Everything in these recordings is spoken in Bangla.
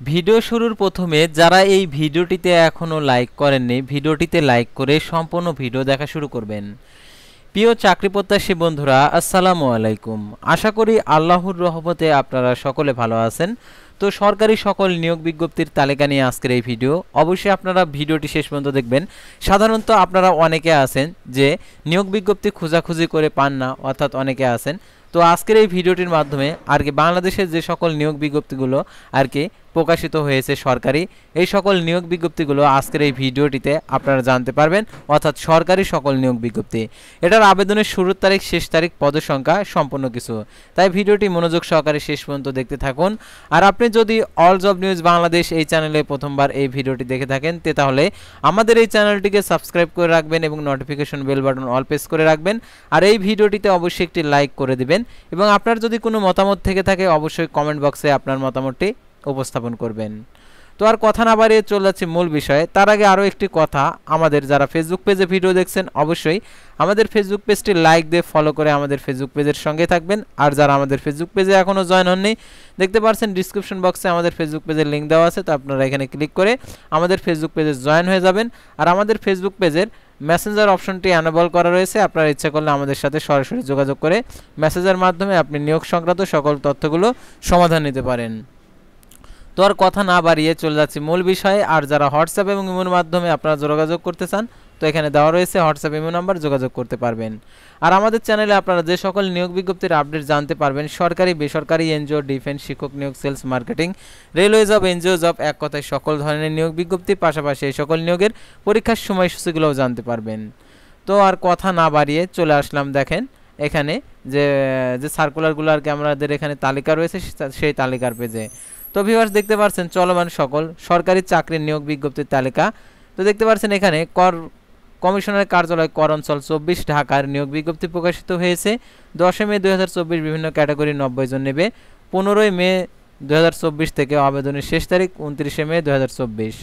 ভিডিও শুরুর প্রথমে যারা এই ভিডিওটিতে এখনও লাইক করেননি, ভিডিওটিতে লাইক করে সম্পূর্ণ ভিডিও দেখা শুরু করবেন। প্রিয় চাকরি প্রত্যাশী বন্ধুরা, আসসালামু আলাইকুম। আশা করি আল্লাহর রহমতে আপনারা সকলে ভালো আছেন। তো সরকারি সকল নিয়োগ বিজ্ঞপ্তির তালিকা নিয়ে আজকের এই ভিডিও। অবশ্যই আপনারা ভিডিওটি শেষ পর্যন্ত দেখবেন। সাধারণত আপনারা অনেকে আছেন যে নিয়োগ বিজ্ঞপ্তি খোঁজাখুঁজি করে পান না, অর্থাৎ অনেকে আছেন। তো আজকের এই ভিডিওটির মাধ্যমে আর কি বাংলাদেশের যে সকল নিয়োগ বিজ্ঞপ্তিগুলো আর কি প্রকাশিত হয়েছে সরকারি, এই সকল নিয়োগ বিজ্ঞপ্তিগুলো আজকের এই ভিডিওটিতে আপনারা জানতে পারবেন, অর্থাৎ সরকারি সকল নিয়োগ বিজ্ঞপ্তি। এটার আবেদনের শুরুর তারিখ, শেষ তারিখ, পদের সংখ্যা, সম্পূর্ণ কিছু। তাই ভিডিওটি মনোযোগ সহকারে শেষ পর্যন্ত দেখতে থাকুন। আর আপনি যদি অল জব নিউজ বাংলাদেশ এই চ্যানেলে প্রথমবার এই ভিডিওটি দেখে থাকেন তাহলে আমাদের এই চ্যানেলটিকে সাবস্ক্রাইব করে রাখবেন এবং notification bell button all press করে রাখবেন। আর এই ভিডিওটিতে অবশ্যই একটি লাইক করে দিবেন এবং আপনার যদি কোনো মতামত থেকে থাকে অবশ্যই কমেন্ট বক্সে আপনার মতামতটি উপস্থাপন করবেন। তো আর কথা না বাড়িয়ে চলে যাচ্ছি মূল বিষয়ে। তার আগে আরও একটি কথা, আমাদের যারা ফেসবুক পেজে ভিডিও দেখছেন অবশ্যই আমাদের ফেসবুক পেজটি লাইক দিয়ে ফলো করে আমাদের ফেসবুক পেজের সঙ্গে থাকবেন। আর যারা আমাদের ফেসবুক পেজে এখনও জয়েন হননি, দেখতে পাচ্ছেন ডিসক্রিপশন বক্সে আমাদের ফেসবুক পেজের লিঙ্ক দেওয়া আছে, তো আপনারা এখানে ক্লিক করে আমাদের ফেসবুক পেজে জয়েন হয়ে যাবেন। আর আমাদের ফেসবুক পেজের মেসেঞ্জার অপশনটি অ্যানেবল করা রয়েছে, আপনারা ইচ্ছা করলে আমাদের সাথে সরাসরি যোগাযোগ করে মেসেজের মাধ্যমে আপনি নিয়োগ সংক্রান্ত সকল তথ্যগুলো সমাধান নিতে পারেন। তো আর কথা না বাড়িয়ে চলে যাচ্ছি মূল বিষয়ে। আর যারা হোয়াটসঅ্যাপ এবং ইমোর মাধ্যমে আপনারা যোগাযোগ করতে চান, তো এখানে দেওয়া রয়েছে হোয়াটসঅ্যাপ ইমো নাম্বার, যোগাযোগ করতে পারবেন। আর আমাদের চ্যানেলে আপনারা যে সকল নিয়োগ বিজ্ঞপ্তির আপডেট জানতে পারবেন, সরকারি, বেসরকারি, এনজিও, ডিফেন্স, শিক্ষক নিয়োগ, sales, marketing, railway job, NGO job, এক কথায় সকল ধরনের নিয়োগ বিজ্ঞপ্তি, পাশাপাশি এই সকল নিয়োগের পরীক্ষার সময়সূচিগুলোও জানতে পারবেন। তো আর কথা না বাড়িয়ে চলে আসলাম, দেখেন এখানে যে সার্কুলারগুলো আর কি আমাদের এখানে তালিকা রয়েছে সেই তালিকার পেজে। তো ভিউয়ার্স দেখতে পাচ্ছেন চলমান সকল সরকারি চাকরির নিয়োগ বিজ্ঞপ্তির তালিকা। তো দেখতে পাচ্ছেন এখানে কর কমিশনারের কার্যালয় কর অঞ্চল 24 ঢাকার নিয়োগ বিজ্ঞপ্তি প্রকাশিত হয়েছে 10 মে 2024। বিভিন্ন ক্যাটাগরি 90 জন নেবে। 15 মে 2024 থেকে আবেদনের শেষ তারিখ 29 মে 2024।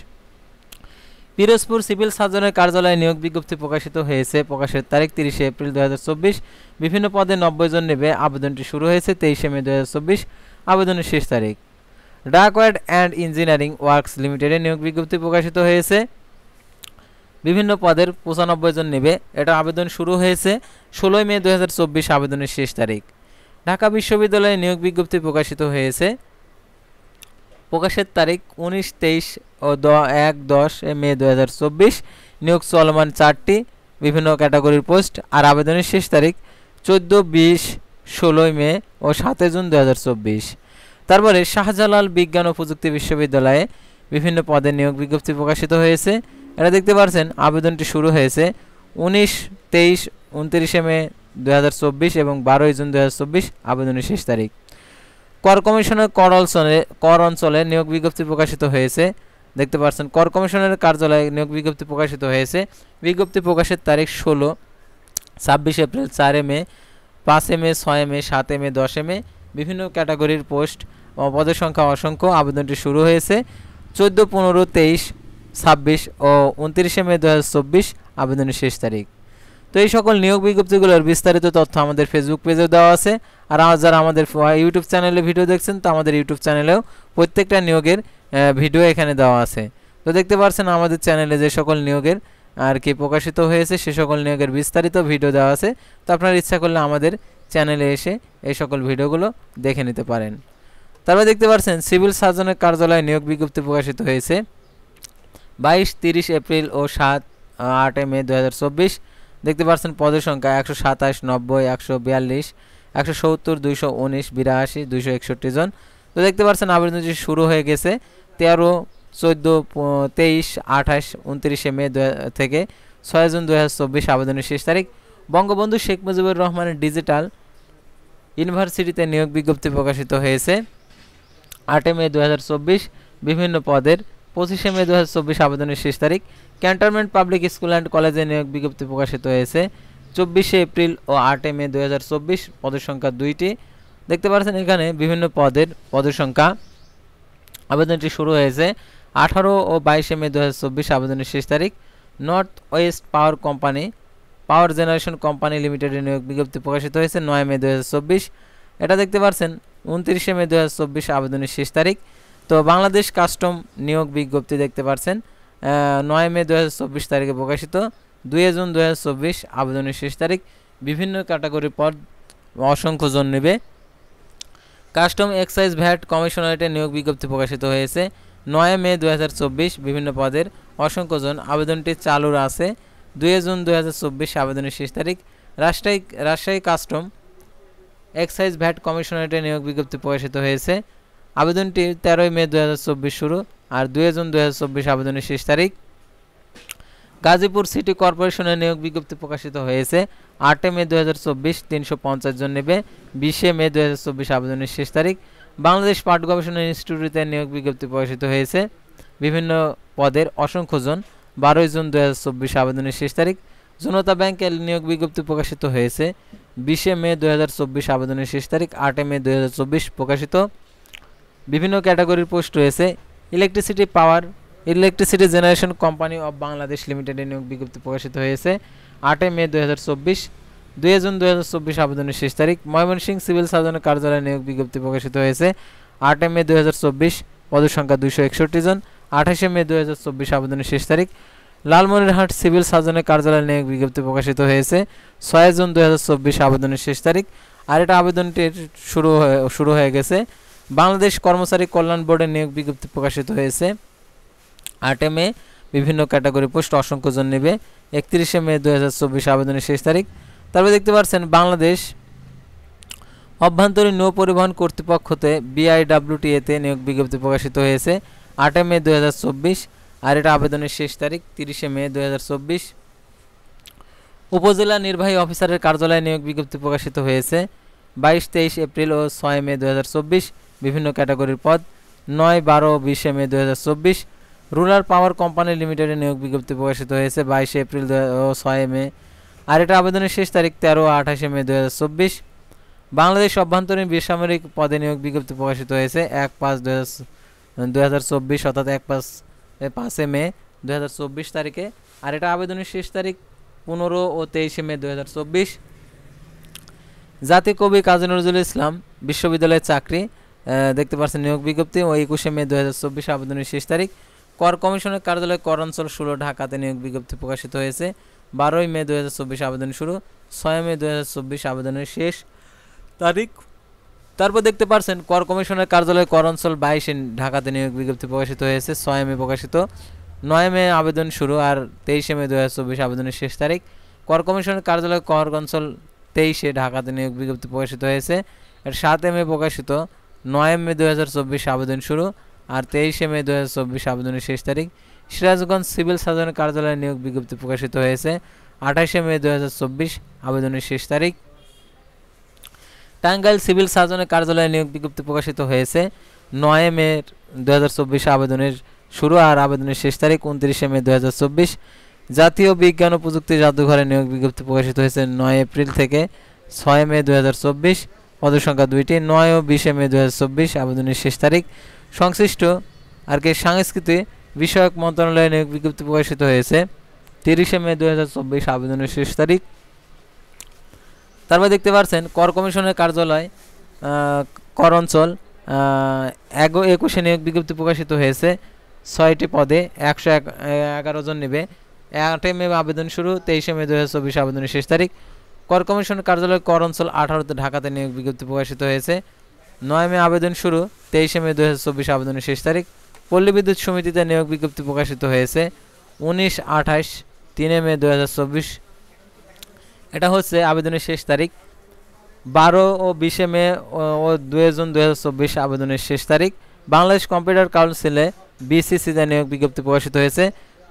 পিরোজপুর সিভিল সার্জনের কার্যালয়ে নিয়োগ বিজ্ঞপ্তি প্রকাশিত হয়েছে, প্রকাশের তারিখ 30 এপ্রিল 2024। বিভিন্ন পদে 90 জন নেবে। আবেদনটি শুরু হয়েছে 23 মে 2024, আবেদনের শেষ তারিখ। ডাকওয়ার্ড অ্যান্ড ইঞ্জিনিয়ারিং ওয়ার্কস লিমিটেডে নিয়োগ বিজ্ঞপ্তি প্রকাশিত হয়েছে, বিভিন্ন পদের 95 জন নেবে। এটা আবেদন শুরু হয়েছে 16 মে 2024, আবেদনের শেষ তারিখ। ঢাকা বিশ্ববিদ্যালয়ে নিয়োগ বিজ্ঞপ্তি প্রকাশিত হয়েছে, প্রকাশের তারিখ 19, 23 ও 1-10 মে 2024। নিয়োগ চলমান 4টি বিভিন্ন ক্যাটাগরির পোস্ট। আর আবেদনের শেষ তারিখ 14, 20, 16 মে ও 7 জুন 2024। তারপরে শাহজালাল বিজ্ঞান ও প্রযুক্তি বিশ্ববিদ্যালয়ে বিভিন্ন পদে নিয়োগ বিজ্ঞপ্তি প্রকাশিত হয়েছে। এটা দেখতে পাচ্ছেন আবেদনটি শুরু হয়েছে 19, 23, 29 মে 2024 এবং 12 জুন 2024, আবেদনের শেষ তারিখ। কর কমিশনের কর অঞ্চলে নিয়োগ বিজ্ঞপ্তি প্রকাশিত হয়েছে। দেখতে পাচ্ছেন কর কমিশনের কার্যালয়ে নিয়োগ বিজ্ঞপ্তি প্রকাশিত হয়েছে। বিজ্ঞপ্তি প্রকাশের তারিখ 16, 26 এপ্রিল, 4 মে, 5 মে, 6 মে, 7 মে, 10 মে। বিভিন্ন ক্যাটাগরির পোস্ট, পদের সংখ্যা অসংখ্য। আবেদনটি শুরু হয়েছে 14, 15, 23, 26 ও 29 মে 2024, আবেদনের শেষ তারিখ। তো এই সকল নিয়োগ বিজ্ঞপ্তিগুলোর বিস্তারিত তথ্য আমাদের ফেসবুক পেজে দেওয়া আছে। আর যারা আমাদের ইউটিউব চ্যানেলে ভিডিও দেখছেন, তো আমাদের ইউটিউব চ্যানেলেও প্রত্যেকটা নিয়োগের ভিডিও এখানে দেওয়া আছে। তো দেখতে পাচ্ছেন আমাদের চ্যানেলে যে সকল নিয়োগের আর কি প্রকাশিত হয়েছে সে সকল নিয়োগের বিস্তারিত ভিডিও দেওয়া আছে। তো আপনার ইচ্ছা করলে আমাদের চ্যানেলে এসে এই সকল ভিডিওগুলো দেখে নিতে পারেন। তারপরে দেখতে পাচ্ছেন সিভিল সার্জনের কার্যালয়ে নিয়োগ বিজ্ঞপ্তি প্রকাশিত হয়েছে 22, 30 এপ্রিল ও 8 মে 2024। দেখতে পাচ্ছেন পদের সংখ্যা 127, 90, 142, 170, 219, 82, 261 জন। তো দেখতে পাচ্ছেন আবেদনটি শুরু হয়ে গেছে 13, 14, 23, 28, 29 মে থেকে 6 জুন 2024, আবেদনের শেষ তারিখ। বঙ্গবন্ধু শেখ মুজিবুর রহমানের ডিজিটাল ইউনিভার্সিটিতে নিয়োগ বিজ্ঞপ্তি প্রকাশিত হয়েছে 8 মে 2024। বিভিন্ন পদের 25 মে 2024, আবেদনের শেষ তারিখ। ক্যান্টনমেন্ট পাবলিক স্কুল অ্যান্ড কলেজে নিয়োগ বিজ্ঞপ্তি প্রকাশিত হয়েছে 24 এপ্রিল ও 8 মে 2024, পদের সংখ্যা 2টি। দেখতে পাচ্ছেন এখানে বিভিন্ন পদের সংখ্যা। আবেদনটি শুরু হয়েছে 18 ও 22 মে 2024, আবেদনের শেষ তারিখ। নর্থ ওয়েস্ট পাওয়ার জেনারেশন কোম্পানি লিমিটেডের নিয়োগ বিজ্ঞপ্তি প্রকাশিত হয়েছে 9 মে 2024। এটা দেখতে পাচ্ছেন 29 মে 2024, আবেদনের শেষ তারিখ। তো বাংলাদেশ কাস্টম নিয়োগ বিজ্ঞপ্তি দেখতে পাচ্ছেন 9 মে 2024 তারিখে প্রকাশিত। 2 জুন 2024 আবেদনের শেষ তারিখ। বিভিন্ন ক্যাটাগরির পদ অসংখ্য জন নেবে। কাস্টম এক্সাইজ ভ্যাট কমিশনারেটের নিয়োগ বিজ্ঞপ্তি প্রকাশিত হয়েছে 9 মে 2024 বিভিন্ন পদের অসংখ্য জন। আবেদনটি চালু আছে। 2 জুন 2024 আবেদনের শেষ তারিখ। রাজশাহী কাস্টম এক্সাইজ ভ্যাট কমিশনারেটের নিয়োগ বিজ্ঞপ্তি প্রকাশিত হয়েছে। আবেদনটি 13 মে 2024 শুরু আর 2 জুন 2024 আবেদনের শেষ তারিখ। গাজীপুর সিটি কর্পোরেশনের নিয়োগ বিজ্ঞপ্তি প্রকাশিত হয়েছে 8 মে 2024 350 জন নেবে। 20 মে 2024 আবেদনের শেষ তারিখ। বাংলাদেশ পাট গবেষণা ইনস্টিটিউটের নিয়োগ বিজ্ঞপ্তি প্রকাশিত হয়েছে বিভিন্ন পদের অসংখ্য জন। 12 জুন 2024 আবেদনের শেষ তারিখ। জনতা ব্যাংকের নিয়োগ বিজ্ঞপ্তি প্রকাশিত হয়েছে 20 মে 2024 আবেদনের শেষ তারিখ। 8 মে 2024 প্রকাশিত। বিভিন্ন ক্যাটাগরির পোস্ট রয়েছে। Electricity generation company of Bangladesh লিমিটেডের নিয়োগ বিজ্ঞপ্তি প্রকাশিত হয়েছে 8 মে 2024। 2 জুন 2024 আবেদনের শেষ তারিখ। ময়মনসিংহ সিভিল সার্জনের কার্যালয়ে নিয়োগ বিজ্ঞপ্তি প্রকাশিত হয়েছে 8 মে 2024 পদসংখ্যা 261 জন। 28 মে 2024 আবেদনের শেষ তারিখ। লালমনিরহাট সিভিল সার্জনের কার্যালয়ে নিয়োগ বিজ্ঞপ্তি প্রকাশিত হয়েছে 6 জুন 2024 আবেদনের শেষ তারিখ। আর এটা আবেদনটি শুরু হয়ে গেছে। বাংলাদেশ কর্মচারী কল্যাণ বোর্ডের নিয়োগ বিজ্ঞপ্তি প্রকাশিত হয়েছে 8 মে বিভিন্ন ক্যাটাগরি পোস্ট অসংখ্য জন নেবে। 31 মে 2024 আবেদনের শেষ তারিখ। তারপরে দেখতে পাচ্ছেন বাংলাদেশ অভ্যন্তরীণ নৌ পরিবহন কর্তৃপক্ষতে BIWTA-তে নিয়োগ বিজ্ঞপ্তি প্রকাশিত হয়েছে 8 মে 2024 আর এটা আবেদনের শেষ তারিখ 30 মে 2024। উপজেলা নির্বাহী অফিসারের কার্যালয়ে নিয়োগ বিজ্ঞপ্তি প্রকাশিত হয়েছে 22-23 এপ্রিল ও 6 মে 2024 বিভিন্ন ক্যাটাগরির পদ। 9, 12, 20 মে 2024। রুরাল পাওয়ার কোম্পানি লিমিটেডের নিয়োগ বিজ্ঞপ্তি প্রকাশিত হয়েছে 22 এপ্রিল ও 6 মে আর এটা আবেদনের শেষ তারিখ 13 ও 28 মে 2024। বাংলাদেশ অভ্যন্তরীণ বেসামরিক পদে নিয়োগ বিজ্ঞপ্তি প্রকাশিত হয়েছে 1/5/2024 অর্থাৎ 5 মে 2024 তারিখে আর এটা আবেদনের শেষ তারিখ 15 ও 23 মে 2024। জাতীয় কবি কাজী নজরুল ইসলাম বিশ্ববিদ্যালয়ের চাকরি দেখতে পাচ্ছেন নিয়োগ বিজ্ঞপ্তি ও 21 মে 2024 আবেদনের শেষ তারিখ। কর কমিশনের কার্যালয় কর অঞ্চল 16 ঢাকাতে নিয়োগ বিজ্ঞপ্তি প্রকাশিত হয়েছে 12 মে 2024 আবেদন শুরু 6 মে 2024 আবেদনের শেষ তারিখ। তারপর দেখতে পাচ্ছেন কর কমিশনের কার্যালয় কর অঞ্চল 22 ঢাকাতে নিয়োগ বিজ্ঞপ্তি প্রকাশিত হয়েছে 6 মে প্রকাশিত। 9 মে আবেদন শুরু আর 23 মে 2024 আবেদনের শেষ তারিখ। কর কমিশনের কার্যালয় কর অঞ্চল 23 ঢাকাতে নিয়োগ বিজ্ঞপ্তি প্রকাশিত হয়েছে 7 মে প্রকাশিত। 9 মে 2024 আবেদন শুরু আর 23 মে 2024 আবেদনের শেষ তারিখ। সিরাজগঞ্জ সিভিল সার্জনের কার্যালয়ে নিয়োগ বিজ্ঞপ্তি প্রকাশিত হয়েছে 28 মে 2024 আবেদনের শেষ তারিখ। টাঙ্গাইল সিভিল সার্জনের কার্যালয়ে নিয়োগ বিজ্ঞপ্তি প্রকাশিত হয়েছে 9 মে 2024 আবেদনের শুরু আর আবেদনের শেষ তারিখ 29 মে 2024। জাতীয় বিজ্ঞান ও প্রযুক্তি জাদুঘরে নিয়োগ বিজ্ঞপ্তি প্রকাশিত হয়েছে 9 এপ্রিল থেকে 6 মে 2024 পদসংখ্যা 2টি। 9 ও 20 মে 2024 আবেদনের শেষ তারিখ। সংশ্লিষ্ট সাংস্কৃতি বিষয়ক মন্ত্রণালয়ে নিয়োগ বিজ্ঞপ্তি প্রকাশিত হয়েছে 30 মে 2024 আবেদনের শেষ তারিখ। তারপর দেখতে পাচ্ছেন কর কমিশনের কার্যালয় কর অঞ্চল 21 নিয়োগ বিজ্ঞপ্তি প্রকাশিত হয়েছে 6টি পদে 111 জন নেবে। 8 মে আবেদন শুরু 23 মে 2024 আবেদনের শেষ তারিখ। কর কমিশনের কার্যালয় কর অঞ্চল 18তে ঢাকাতে নিয়োগ বিজ্ঞপ্তি প্রকাশিত হয়েছে 9 মে আবেদন শুরু 23 মে 2024 আবেদনের শেষ তারিখ। পল্লী বিদ্যুৎ সমিতিতে নিয়োগ বিজ্ঞপ্তি প্রকাশিত হয়েছে 19-28 3 মে 2024 এটা হচ্ছে আবেদনের শেষ তারিখ। 12 ও 20 মে ও 2 জুন 2024 আবেদনের শেষ তারিখ। বাংলাদেশ কম্পিউটার কাউন্সিলে BCCতে নিয়োগ বিজ্ঞপ্তি প্রকাশিত হয়েছে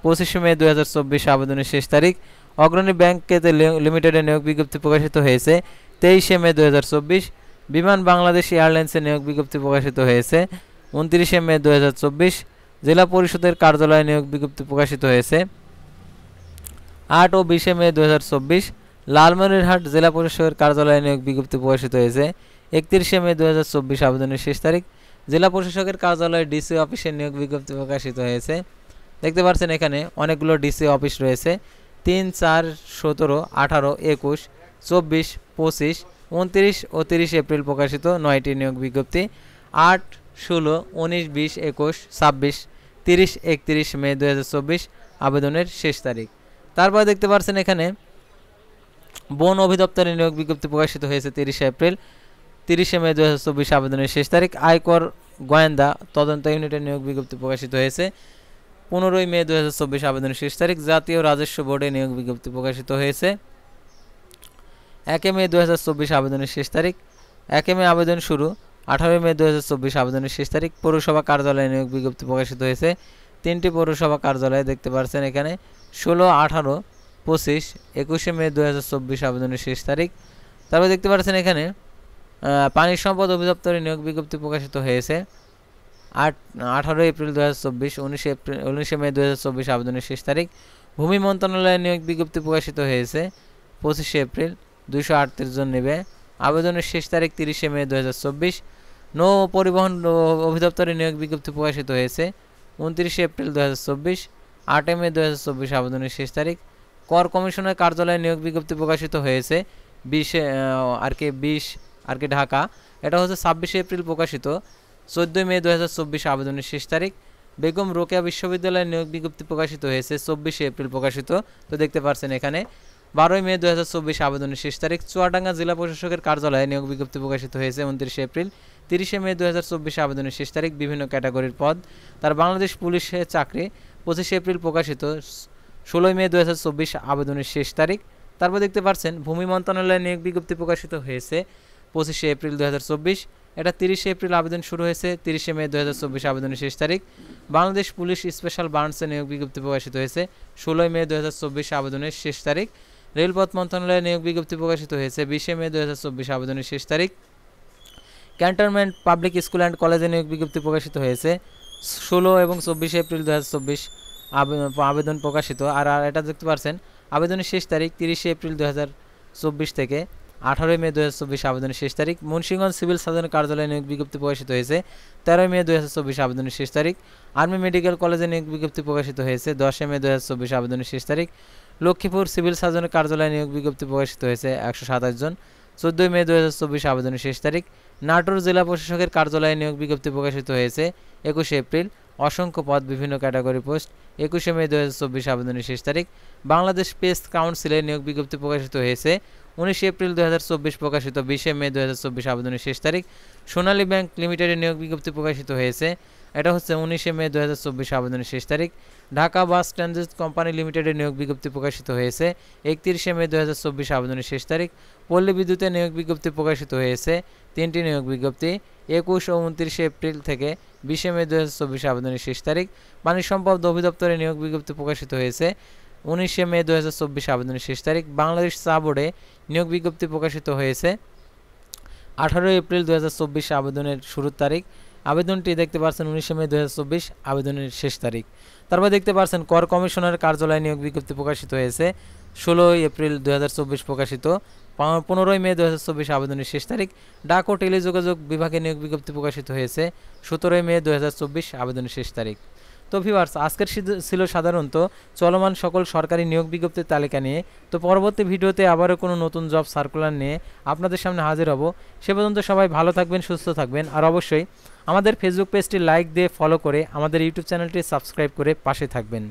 25 মে 2024 আবেদনের শেষ তারিখ। অগ্রণী ব্যাংকেতে লিমিটেডে নিয়োগ বিজ্ঞপ্তি প্রকাশিত হয়েছে 23 মে 2024। বিমান বাংলাদেশ এয়ারলাইন্সে নিয়োগ বিজ্ঞপ্তি প্রকাশিত হয়েছে 29 মে 2024। জেলা পরিষদের কার্যালয়ে নিয়োগ বিজ্ঞপ্তি প্রকাশিত হয়েছে 8 ও 20 মে 2024। লালমনিরহাট জেলা পরিষদের কার্যালয়ে নিয়োগ বিজ্ঞপ্তি প্রকাশিত হয়েছে 31 মে 2024 আবেদনের শেষ তারিখ। জেলা প্রশাসকের কার্যালয়ে ডিসি অফিসে নিয়োগ বিজ্ঞপ্তি প্রকাশিত হয়েছে। দেখতে পাচ্ছেন এখানে অনেকগুলো ডিসি অফিস রয়েছে 3, 4, 17, 18, 21, 24, 25, 29 ও 30 এপ্রিল প্রকাশিত 9টি নিয়োগ বিজ্ঞপ্তি। 8, 16, 19, 20, 21, 26, 30, 31 মে 2024 আবেদনের শেষ তারিখ। তারপর দেখতে পাচ্ছেন এখানে বন অধিদপ্তরে নিয়োগ বিজ্ঞপ্তি প্রকাশিত হয়েছে 30 এপ্রিল, 30 মে 2024 আবেদনের শেষ তারিখ। আয়কর গোয়েন্দা তদন্ত ইউনিটের নিয়োগ বিজ্ঞপ্তি প্রকাশিত হয়েছে 15 মে 2024 আবেদনের শেষ তারিখ। জাতীয় রাজস্ব বোর্ডে নিয়োগ বিজ্ঞপ্তি প্রকাশিত হয়েছে 1 মে 2024 আবেদনের শেষ তারিখ। 1 মে আবেদন শুরু, 18 মে 2024 আবেদনের শেষ তারিখ। পৌরসভা কার্যালয়ে নিয়োগ বিজ্ঞপ্তি প্রকাশিত হয়েছে 3টি পৌরসভা কার্যালয়ে দেখতে পাচ্ছেন এখানে 16, 18, 25, 21 মে 2024 আবেদনের শেষ তারিখ। তারপর দেখতে পাচ্ছেন এখানে পানি সম্পদ অধিদপ্তরে নিয়োগ বিজ্ঞপ্তি প্রকাশিত হয়েছে 18 এপ্রিল 2024, 19 মে 2024 আবেদনের শেষ তারিখ। ভূমি মন্ত্রণালয়ে নিয়োগ বিজ্ঞপ্তি প্রকাশিত হয়েছে 25 এপ্রিল, 238 জন নেবে। আবেদনের শেষ তারিখ 30 মে 2024। নৌ পরিবহন অধিদপ্তরে নিয়োগ বিজ্ঞপ্তি প্রকাশিত হয়েছে 29 এপ্রিল 2024, 8 মে 2024 আবেদনের শেষ তারিখ। কর কমিশনের কার্যালয়ে নিয়োগ বিজ্ঞপ্তি প্রকাশিত হয়েছে 20 ঢাকা, এটা হচ্ছে 26 এপ্রিল প্রকাশিত, 14 মে 2024 আবেদনের শেষ তারিখ। বেগম রোকেয়া বিশ্ববিদ্যালয়ে নিয়োগ বিজ্ঞপ্তি প্রকাশিত হয়েছে 24 এপ্রিল প্রকাশিত, তো দেখতে পাচ্ছেন এখানে 12 মে 2024 আবেদনের শেষ তারিখ। চুয়াডাঙ্গা জেলা প্রশাসকের কার্যালয়ে নিয়োগ বিজ্ঞপ্তি প্রকাশিত হয়েছে 29 এপ্রিল, 30 মে 2024 আবেদনের শেষ তারিখ। বিভিন্ন ক্যাটাগরির পদ, তার বাংলাদেশ পুলিশের চাকরি 25 এপ্রিল প্রকাশিত, 16 মে 2024 আবেদনের শেষ তারিখ। তারপর দেখতে পাচ্ছেন ভূমি মন্ত্রণালয়ে নিয়োগ বিজ্ঞপ্তি প্রকাশিত হয়েছে 25 এপ্রিল 2024, এটা 30 এপ্রিল আবেদন শুরু হয়েছে, 30 মে 2024 আবেদনের শেষ তারিখ। বাংলাদেশ পুলিশ স্পেশাল ব্রাঞ্চে নিয়োগ বিজ্ঞপ্তি প্রকাশিত হয়েছে 16 মে 2024 আবেদনের শেষ তারিখ। রেলপথ মন্ত্রণালয়ে নিয়োগ বিজ্ঞপ্তি প্রকাশিত হয়েছে 20 মে 2024 আবেদনের শেষ তারিখ। ক্যান্টনমেন্ট পাবলিক স্কুল অ্যান্ড কলেজে নিয়োগ বিজ্ঞপ্তি প্রকাশিত হয়েছে 16 এবং 24 এপ্রিল 2024 আবেদন প্রকাশিত। আর এটা দেখতে পাচ্ছেন আবেদনের শেষ তারিখ 30 এপ্রিল 2024 থেকে 18 মে 2024 আবেদনের শেষ তারিখ। মুন্সিগঞ্জ সিভিল সার্জনের কার্যালয়ে নিয়োগ বিজ্ঞপ্তি প্রকাশিত হয়েছে 13 মে 2024 আবেদনের শেষ তারিখ। আর্মি মেডিকেল কলেজে নিয়োগ বিজ্ঞপ্তি প্রকাশিত হয়েছে 10 মে 2024 আবেদনের শেষ তারিখ। লক্ষ্মীপুর সিভিল সার্জনের কার্যালয়ে নিয়োগ বিজ্ঞপ্তি প্রকাশিত হয়েছে 127 জন, 14 মে 2024 আবেদনের শেষ তারিখ। নাটোর জেলা প্রশাসকের কার্যালয়ে নিয়োগ বিজ্ঞপ্তি প্রকাশিত হয়েছে 21 এপ্রিল, অসংখ্য পদ, বিভিন্ন ক্যাটাগরি পোস্ট, 21 মে 2024 আবেদনের শেষ তারিখ। বাংলাদেশ প্রেস কাউন্সিলে নিয়োগ বিজ্ঞপ্তি প্রকাশিত হয়েছে 19 এপ্রিল 2024 প্রকাশিত, 20 মে 2024 আবেদনের শেষ তারিখ। সোনালী ব্যাংক লিমিটেডের নিয়োগ বিজ্ঞপ্তি প্রকাশিত হয়েছে, এটা হচ্ছে 19 মে 2024 আবেদনের শেষ তারিখ। ঢাকা বাস ট্রানজিট কোম্পানি লিমিটেডের নিয়োগ বিজ্ঞপ্তি প্রকাশিত হয়েছে 31 মে 2024 আবেদনের শেষ তারিখ। পল্লী বিদ্যুতে নিয়োগ বিজ্ঞপ্তি প্রকাশিত হয়েছে 3টি নিয়োগ বিজ্ঞপ্তি, 21 ও 29 এপ্রিল থেকে 20 মে 2024 আবেদনের শেষ তারিখ। পানি সম্পদ অধিদপ্তরে নিয়োগ বিজ্ঞপ্তি প্রকাশিত হয়েছে 19 মে 2024 আবেদনের শেষ তারিখ। বাংলাদেশ চা বোর্ডে নিয়োগ বিজ্ঞপ্তি প্রকাশিত হয়েছে 18 এপ্রিল 2024 আবেদনের শুরুর তারিখ। আবেদনটি দেখতে পাচ্ছেন 19 মে 2024 আবেদনের শেষ তারিখ। তারপর দেখতে পাচ্ছেন কর কমিশনার কার্যালয়ে নিয়োগ বিজ্ঞপ্তি প্রকাশিত হয়েছে 16 এপ্রিল 2024 প্রকাশিত, 15 মে 2024 আবেদনের শেষ তারিখ। ডাক ও টেলিযোগাযোগ বিভাগে নিয়োগ বিজ্ঞপ্তি প্রকাশিত হয়েছে 17 মে 2024 আবেদনের শেষ তারিখ। তো ভিউয়ার্স, আজকের ছিল সাধারণত চলমান সকল সরকারি নিয়োগ বিজ্ঞপ্তির তালিকা নিয়ে। তো পরবর্তী ভিডিওতে আবারও কোনো নতুন জব সার্কুলার নিয়ে আপনাদের সামনে হাজির হব। সে পর্যন্ত সবাই ভালো থাকবেন, সুস্থ থাকবেন, আর অবশ্যই আমাদের ফেসবুক পেজটি লাইক দিয়ে ফলো করে আমাদের ইউটিউব চ্যানেলটি সাবস্ক্রাইব করে পাশে থাকবেন।